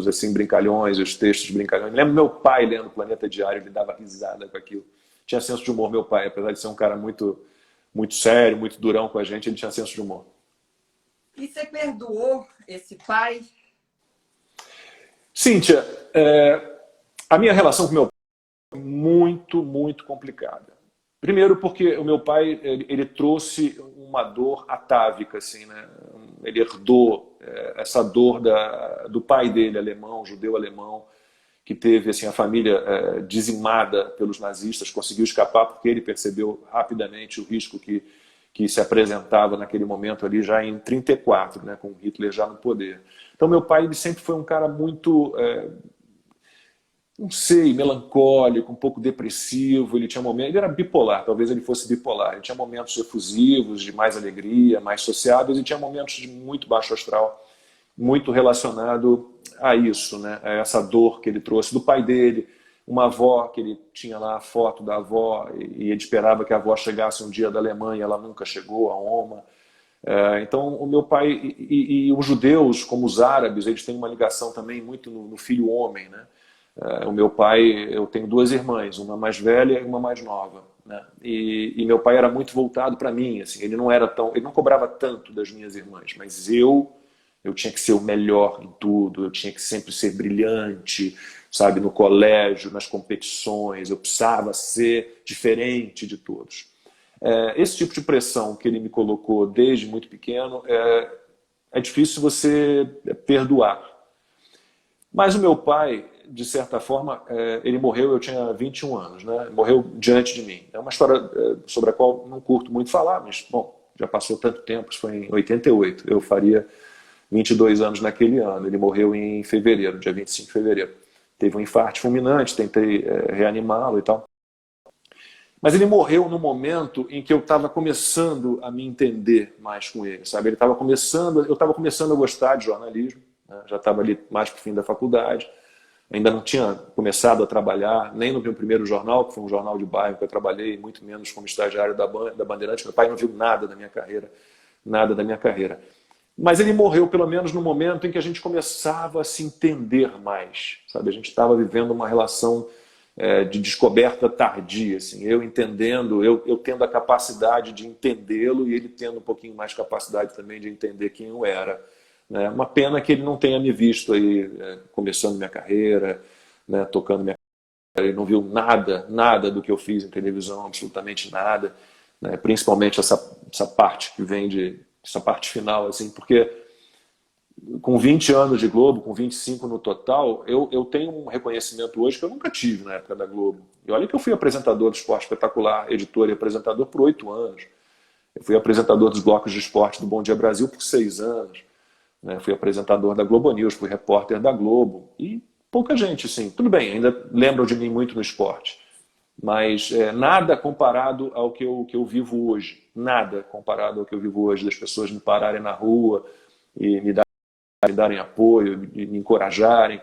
assim, brincalhões, os textos brincalhões. Eu lembro meu pai lendo Planeta Diário, ele dava risada com aquilo. Tinha senso de humor, meu pai, apesar de ser um cara muito sério, muito durão com a gente, ele tinha senso de humor. E você perdoou esse pai? Cíntia, a minha relação com meu pai é muito complicada. Primeiro porque o meu pai, ele trouxe uma dor atávica, assim, né? Ele herdou essa dor do pai dele, alemão, judeu alemão, que teve assim, a família dizimada pelos nazistas, conseguiu escapar porque ele percebeu rapidamente o risco que se apresentava naquele momento ali, já em 1934, né, com Hitler já no poder. Então meu pai ele sempre foi um cara muito, não sei, melancólico, um pouco depressivo, ele tinha momentos, ele era bipolar, talvez ele fosse bipolar, ele tinha momentos efusivos, de mais alegria, mais sociáveis, e tinha momentos de muito baixo astral, muito relacionado a isso, né? A essa dor que ele trouxe do pai dele, uma avó que ele tinha lá a foto da avó e ele esperava que a avó chegasse um dia da Alemanha, ela nunca chegou, a Oma. Então o meu pai e os judeus, como os árabes, eles têm uma ligação também muito no filho homem, né? O meu pai, eu tenho duas irmãs, uma mais velha e uma mais nova, né? E meu pai era muito voltado para mim, assim, ele não cobrava tanto das minhas irmãs, mas eu tinha que ser o melhor em tudo, eu tinha que sempre ser brilhante, sabe, no colégio, nas competições, eu precisava ser diferente de todos. Esse tipo de pressão que ele me colocou desde muito pequeno, é difícil você perdoar. Mas o meu pai, de certa forma, ele morreu, eu tinha 21 anos, né? Morreu diante de mim. É uma história sobre a qual não curto muito falar, mas, bom, já passou tanto tempo, isso foi em 88, eu faria 22 anos naquele ano. Ele morreu em fevereiro, dia 25 de fevereiro. Teve um infarto fulminante, tentei reanimá-lo e tal. Mas ele morreu no momento em que eu estava começando a me entender mais com ele, sabe? Eu estava começando a gostar de jornalismo, né? Já estava ali mais para o fim da faculdade, ainda não tinha começado a trabalhar, nem no meu primeiro jornal, que foi um jornal de bairro que eu trabalhei, muito menos como estagiário da Bandeirantes. Meu pai não viu nada da minha carreira, nada da minha carreira. Mas ele morreu pelo menos no momento em que a gente começava a se entender mais, sabe? A gente estava vivendo uma relação de descoberta tardia, assim, eu entendendo, eu tendo a capacidade de entendê-lo e ele tendo um pouquinho mais capacidade também de entender quem eu era, né? Uma pena que ele não tenha me visto aí começando minha carreira, né, tocando minha carreira, ele não viu nada do que eu fiz em televisão, absolutamente nada, né? Principalmente essa parte que vem essa parte final, assim, porque com 20 anos de Globo, com 25 no total, eu tenho um reconhecimento hoje que eu nunca tive na época da Globo. E olha que eu fui apresentador do Esporte Espetacular, editor e apresentador por 8 anos. Eu fui apresentador dos blocos de esporte do Bom Dia Brasil por 6 anos. Né? Fui apresentador da Globo News, fui repórter da Globo. E pouca gente, assim. Tudo bem, ainda lembram de mim muito no esporte. Mas nada comparado ao que eu vivo hoje. Nada comparado ao que eu vivo hoje, das pessoas me pararem na rua e me darem apoio, me encorajarem,